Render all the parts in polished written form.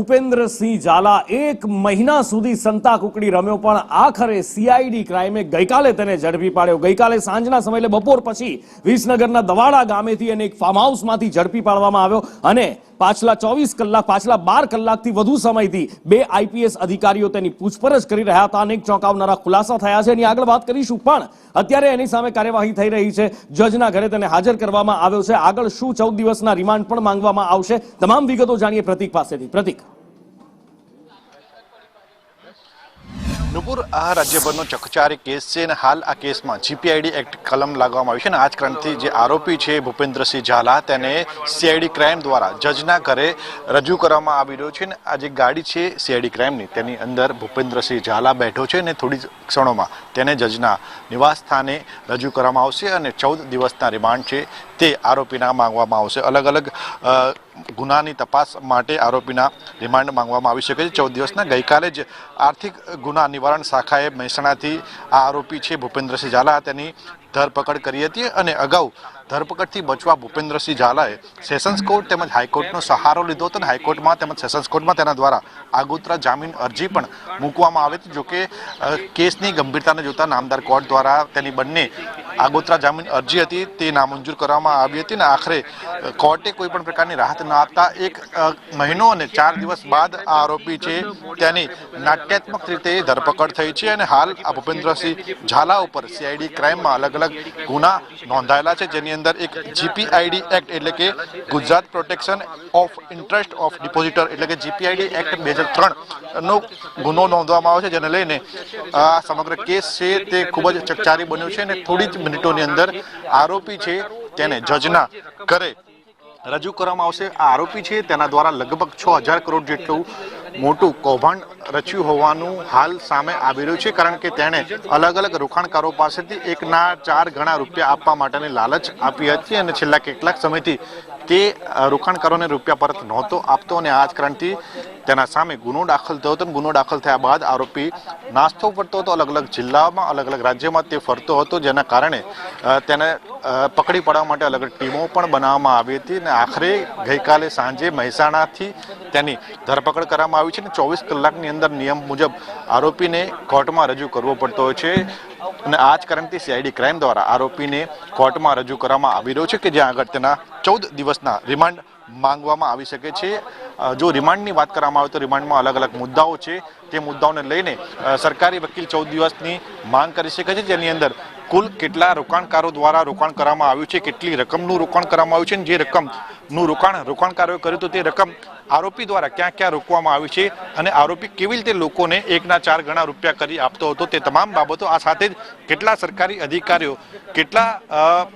ભૂપેન્દ્રસિંહ ઝાલા એક મહિના સુધી સંતા કુકડી રમ્યો, પણ આખરે સીઆઈડી ક્રાઇમે ગઈકાલે તેને ઝડપી પાડ્યો। ગઈકાલે સાંજના સમયે બપોર પછી વિસનગરના દવાડા ગામેથી અને એક ફાર્મ હાઉસમાંથી ઝડપી પાડવામાં આવ્યો અને પાછલા 12 કલાકથી વધુ સમયથી બે આઈપીએસ અધિકારીઓ તેની પૂછપરછ કરી રહ્યા હતા। અનેક ચોંકાવનારા ખુલાસા થયા છે, એની આગળ વાત કરીશું, પણ અત્યારે એની સામે કાર્યવાહી થઈ રહી છે। જજના ઘરે તેને હાજર કરવામાં આવ્યો છે। આગળ શું 14 દિવસના રિમાન્ડ પણ માંગવામાં આવશે, તમામ વિગતો જાણીએ પ્રતીક પાસેથી। પ્રતીક, નુપુર, આ રાજ્યભરનો ચકચારી કેસ છે અને હાલ આ કેસમાં જીપીઆઈડી એક્ટ કલમ લાગવામાં આવી છે અને આ જ ક્રાંતિ જે આરોપી છે ભૂપેન્દ્રસિંહ ઝાલા તેને સીઆઈડી ક્રાઇમ દ્વારા જજના ઘરે રજૂ કરવામાં આવી રહ્યો છે અને આ જે ગાડી છે સીઆઈડી ક્રાઇમની તેની અંદર ભૂપેન્દ્રસિંહ ઝાલા બેઠો છે અને થોડી ક્ષણોમાં તેને જજના નિવાસ સ્થાને રજૂ કરવામાં આવશે અને 14 દિવસના રિમાન્ડ છે તે આરોપીના માંગવામાં આવશે। અલગ અલગ ગુનાની તપાસ માટે આરોપીના રિમાન્ડ માંગવામાં આવી શકે છે 14 દિવસના। ગઈકાલે જ આર્થિક ગુના નિવારણ શાખાએ મહેસાણાથી આ આરોપી છે ભૂપેન્દ્રસિંહ ઝાલા તેની ધરપકડ કરી હતી અને અગાઉ ધરપકડથી બચવા ભૂપેન્દ્રસિંહ ઝાલાએ સેશન્સ કોર્ટ તેમજ હાઈકોર્ટનો સહારો લીધો હતો અને હાઈકોર્ટમાં તેમજ સેશન્સ કોર્ટમાં તેના દ્વારા આગોતરા જામીન અરજી પણ મૂકવામાં આવી હતી। જોકે કેસની ગંભીરતાને જોતા નામદાર કોર્ટ દ્વારા તેની બંને આગોતરા જામીન અરજી હતી તે નામંજૂર કરવામાં આવી હતી અને આખરે કોર્ટે કોઈ પણ પ્રકારની રાહત ન આપતા 1 મહિનો અને 4 દિવસ બાદ આ આરોપી છે તેની નાટ્યાત્મક રીતે ધરપકડ થઈ છે અને હાલ આ ભૂપેન્દ્રસિંહ ઝાલા ઉપર સીઆઈડી ક્રાઇમમાં અલગ અલગ ગુના નોંધાયેલા છે, જેની અંદર એક જીપીઆઈડી એક્ટ એટલે કે Gujarat protection of interest of depositor એટલે કે જીપીઆઈડી એક્ટ 2003 નો ગુનો નોંધવામાં આવ્યો છે, જેને લઈને આ સમગ્ર કેસ છે તે ખૂબ જ ચકચારી બન્યો છે અને થોડી જ મિનિટોની અંદર આરોપી છે તેને જજના ઘરે રજૂ કરવામાં આવશે। આ આરોપી છે તેના દ્વારા લગભગ 6000 કરોડ જેટલું મોટું કૌભાંડ રચ્યું હોવાનું હાલ સામે આવી રહ્યું છે, કારણ કે તેણે અલગ અલગ રોકાણકારો પાસેથી 1ના 4 ગણા રૂપિયા આપવા માટેની લાલચ આપી હતી અને છેલ્લા કેટલાક સમયથી તે રોકાણકારોને રૂપિયા પરત નહોતો આપતો અને આ જ કારણથી તેના સામે ગુનો દાખલ થયો હતો। ગુનો દાખલ થયા બાદ આરોપી નાસ્તો ફરતો હતો, અલગ અલગ જિલ્લામાં અલગ અલગ રાજ્યમાં તે ફરતો હતો, જેના કારણે તેને પકડી પાડવા માટે અલગ અલગ ટીમો પણ બનાવવામાં આવી હતી અને આખરે ગઈકાલે સાંજે મહેસાણાથી તેની ધરપકડ કરવામાં આવી છે અને 24 કલાકની અંદર નિયમ મુજબ આરોપીને કોર્ટમાં રજૂ કરવો પડતો હોય છે અને આ જ કારણથી સીઆઈડી ક્રાઇમ દ્વારા આરોપીને કોર્ટમાં રજૂ કરવામાં આવી રહ્યો છે કે જ્યાં આગળ તેના 14 દિવસના રિમાન્ડ માંગવામાં આવી શકે છે। જો રિમાન્ડની વાત કરવામાં આવે તો રિમાન્ડમાં અલગ અલગ મુદ્દાઓ છે, તે મુદ્દાઓને લઈને સરકારી વકીલ 14 દિવસની માંગ કરી શકે છે, જેની અંદર કુલ કેટલા રોકાણકારો દ્વારા રોકાણ કરવામાં આવ્યું છે, કેટલી રકમનું રોકાણ કરવામાં આવ્યું છે અને જે રકમનું રોકાણકારોએ કર્યું તો તે રકમ આરોપી દ્વારા ક્યાં ક્યાં રોકવામાં આવી છે અને આરોપી કેવી રીતે લોકોને 1ના 4 ગણા રૂપિયા કરી આપતો હતો તે તમામ બાબતો, આ સાથે જ કેટલા સરકારી અધિકારીઓ, કેટલા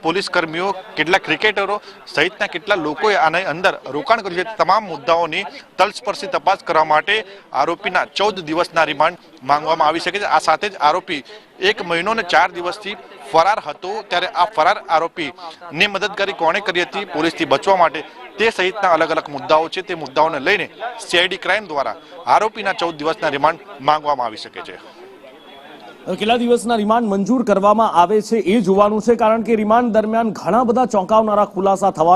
પોલીસ કર્મીઓ, કેટલા ક્રિકેટરો સહિતના કેટલા લોકોએ આની અંદર રોકાણ કર્યું છે, તમામ મુદ્દાઓની તલસ્પર્શી તપાસ કરવા માટે આરોપીના 14 દિવસના રિમાન્ડ માંગવામાં આવી શકે છે। આ સાથે જ આરોપી 1 મહિનો અને 4 દિવસથી ફરાર હતો, ત્યારે આ ફરાર આરોપીની મદદગારી કોણે કરી હતી પોલીસથી બચવા માટે તે સહિતના અલગ અલગ મુદ્દાઓ છે, તે મુદ્દાઓને લઈને સીઆઈડી ક્રાઇમ દ્વારા આરોપીના 14 દિવસના રિમાન્ડ માંગવામાં આવી શકે છે। કેટલા દિવસના રિમાન્ડ મંજૂર કરવામાં આવે છે એ જોવાનું છે, કારણ કે રિમાન્ડ દરમિયાન ઘણા બધા ચોંકાવનારા ખુલાસા થવાના